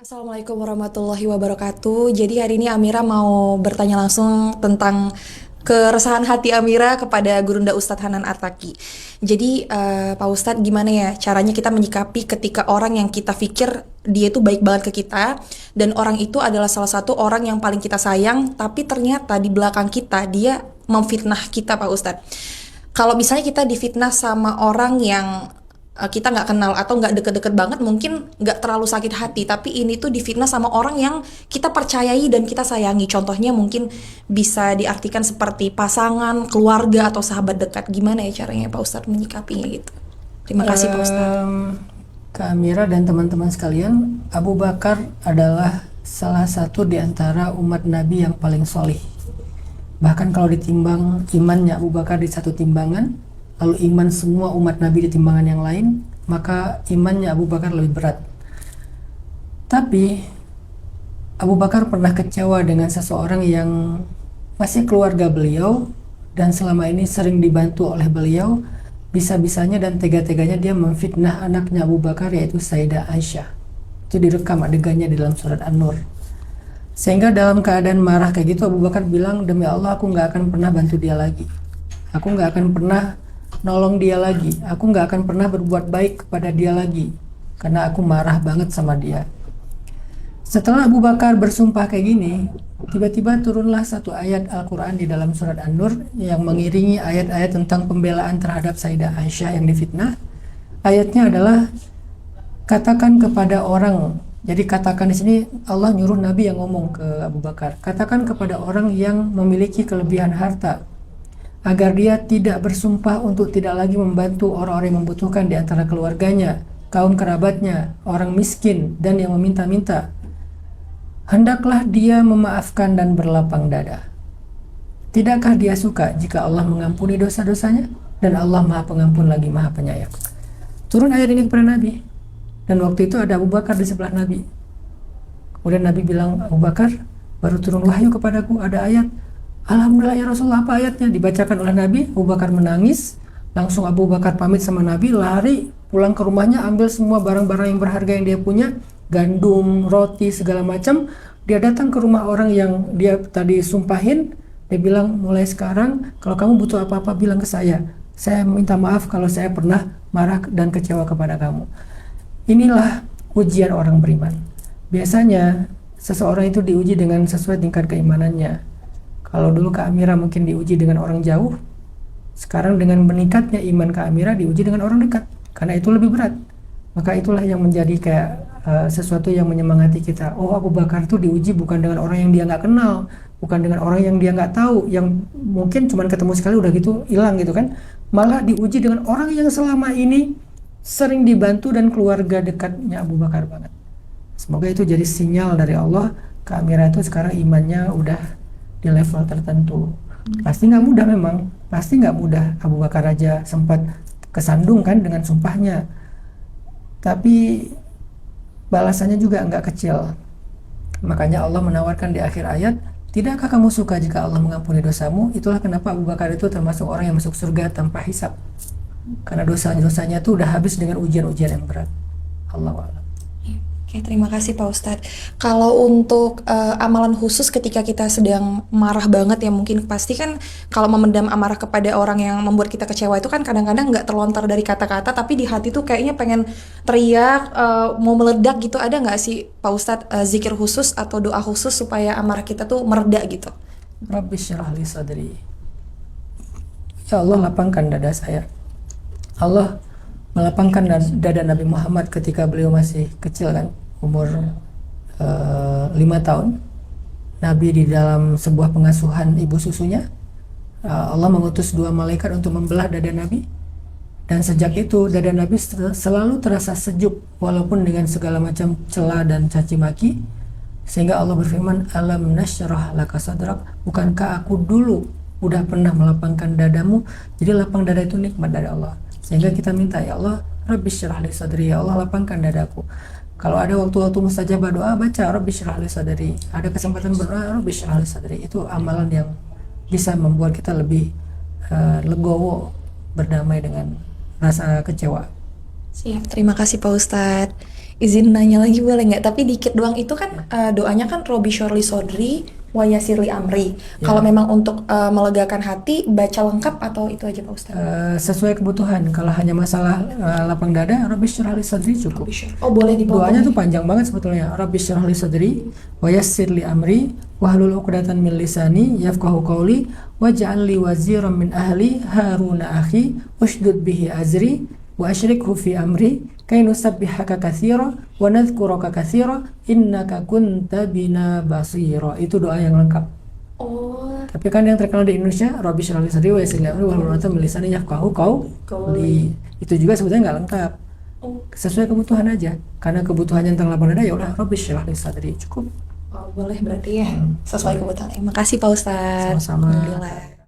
Assalamualaikum warahmatullahi wabarakatuh. Jadi hari ini Amira mau bertanya langsung tentang keresahan hati Amira kepada Gurunda Ustadz Hanan Ataki. Jadi Pak Ustadz gimana ya caranya kita menyikapi ketika orang yang kita pikir dia itu baik banget ke kita dan orang itu adalah salah satu orang yang paling kita sayang tapi ternyata di belakang kita dia memfitnah kita Pak Ustadz. Kalau misalnya kita difitnah sama orang yang kita nggak kenal atau nggak deket-deket banget mungkin nggak terlalu sakit hati tapi ini tuh difitnah sama orang yang kita percayai dan kita sayangi, contohnya mungkin bisa diartikan seperti pasangan, keluarga atau sahabat dekat. Gimana ya caranya Pak Ustadz menyikapinya gitu? Terima kasih Pak Ustadz. Kak Amira dan teman-teman sekalian, Abu Bakar adalah salah satu di antara umat Nabi yang paling solih. Bahkan kalau ditimbang imannya Abu Bakar di satu timbangan, lalu iman semua umat Nabi di timbangan yang lain, maka imannya Abu Bakar lebih berat. Tapi Abu Bakar pernah kecewa dengan seseorang yang masih keluarga beliau dan selama ini sering dibantu oleh beliau. Bisa-bisanya dan tega-teganya dia memfitnah anaknya Abu Bakar, yaitu Sayyidah Aisyah. Itu direkam adegannya di dalam surat An-Nur. Sehingga dalam keadaan marah kayak gitu, Abu Bakar bilang, demi Allah aku gak akan pernah bantu dia lagi, aku gak akan pernah nolong dia lagi, aku gak akan pernah berbuat baik kepada dia lagi, karena aku marah banget sama dia. Setelah Abu Bakar bersumpah kayak gini, tiba-tiba turunlah satu ayat Al-Quran di dalam surat An-Nur yang mengiringi ayat-ayat tentang pembelaan terhadap Sayyidah Aisyah yang difitnah. Ayatnya adalah, katakan kepada orang, jadi katakan di sini Allah nyuruh Nabi yang ngomong ke Abu Bakar, katakan kepada orang yang memiliki kelebihan harta agar dia tidak bersumpah untuk tidak lagi membantu orang-orang yang membutuhkan di antara keluarganya, kaum kerabatnya, orang miskin dan yang meminta-minta. Hendaklah dia memaafkan dan berlapang dada. Tidakkah dia suka jika Allah mengampuni dosa-dosanya? Dan Allah Maha Pengampun lagi Maha Penyayang. Turun ayat ini kepada Nabi. Dan waktu itu ada Abu Bakar di sebelah Nabi. Kemudian Nabi bilang, Abu Bakar, baru turun wahyu kepadaku, ada ayat. Alhamdulillah ya Rasulullah, apa ayatnya? Dibacakan oleh Nabi. Abu Bakar menangis. Langsung Abu Bakar pamit sama Nabi, lari pulang ke rumahnya, ambil semua barang-barang yang berharga yang dia punya, gandum, roti, segala macam. Dia datang ke rumah orang yang dia tadi sumpahin. Dia bilang, mulai sekarang kalau kamu butuh apa-apa bilang ke saya minta maaf kalau saya pernah marah dan kecewa kepada kamu. Inilah ujian orang beriman. Biasanya seseorang itu diuji dengan sesuai tingkat keimanannya. Kalau dulu Kak Amira mungkin diuji dengan orang jauh, sekarang dengan meningkatnya iman Kak Amira diuji dengan orang dekat, karena itu lebih berat. Maka itulah yang menjadi kayak sesuatu yang menyemangati kita. Oh, Abu Bakar itu diuji bukan dengan orang yang dia nggak kenal, bukan dengan orang yang dia nggak tahu, yang mungkin cuma ketemu sekali udah gitu hilang gitu kan. Malah diuji dengan orang yang selama ini sering dibantu dan keluarga dekatnya Abu Bakar banget. Semoga itu jadi sinyal dari Allah, Kak Amira itu sekarang imannya udah di level tertentu. Pasti nggak mudah memang, pasti nggak mudah. Abu Bakar aja sempat kesandung kan dengan sumpahnya. Tapi balasannya juga nggak kecil. Makanya Allah menawarkan di akhir ayat, tidakkah kamu suka jika Allah mengampuni dosamu? Itulah kenapa Abu Bakar itu termasuk orang yang masuk surga tanpa hisab. Karena dosa-dosanya itu udah habis dengan ujian-ujian yang berat. Allahu a'lam. Oke, terima kasih Pak Ustadz. Kalau untuk amalan khusus ketika kita sedang marah banget ya mungkin pasti kan kalau memendam amarah kepada orang yang membuat kita kecewa itu kan kadang-kadang nggak terlontar dari kata-kata tapi di hati tuh kayaknya pengen teriak, mau meledak gitu. Ada nggak sih Pak Ustadz zikir khusus atau doa khusus supaya amarah kita tuh mereda gitu? Rabbi syrah li sadri. Ya Allah, lapangkan dada saya. Allah melapangkan dada Nabi Muhammad ketika beliau masih kecil kan, umur 5 tahun. Nabi di dalam sebuah pengasuhan ibu susunya, Allah mengutus 2 malaikat untuk membelah dada Nabi. Dan sejak itu dada Nabi selalu terasa sejuk walaupun dengan segala macam cela dan caci maki. Sehingga Allah berfirman, alam nasyrah laka sadrak, bukankah aku dulu udah pernah melapangkan dadamu? Jadi lapang dada itu nikmat dari Allah. Sehingga kita minta, ya Allah, Rabbi syrah li sadri, ya Allah lapangkan dadaku. Kalau ada waktu-waktu mustajabah doa, baca Rabbi syrah li sadri. Ada kesempatan berdoa, Rabbi syrah li sadri. Itu amalan yang bisa membuat kita lebih legowo, berdamai dengan rasa kecewa. Siap, terima kasih Pak Ustadz. izin nanya lagi boleh nggak? Tapi dikit doang itu kan doanya kan Robi Shorli Sodri wa Yassirli Amri. Ya. Kalau memang untuk melegakan hati baca lengkap atau itu aja Pak Ustadz? Sesuai kebutuhan. Kalau hanya masalah lapang dada, Rabbi syrah li sadri cukup. Oh boleh dipotong. Doanya tuh panjang banget sebetulnya. Rabbi syrah li sadri wa yassir li amri wahlul 'uqdatam min lisani yafqahu qawli waj'al li waziran min ahli Haruna akhi ushdud bihi azri wa asyrikhu fi amri kay nusabbihaka katsira wa nadhkuraka katsira innaka kunta bina basira. Itu doa yang lengkap. Oh, Tapi kan yang terkenal di Indonesia Rabbi syrah li sadri wa yassir li amri wahlul 'uqdatam min lisani yafqahu qawli. Itu juga sebetulnya nggak lengkap. oh, Sesuai kebutuhan aja. Karena kebutuhannya tentang lapang dada ya udah Rabbi syrah li sadri cukup. oh, boleh berarti ya sesuai kebutuhan. Makasih Pak Ustadz. Sama-sama. Alhamdulillah.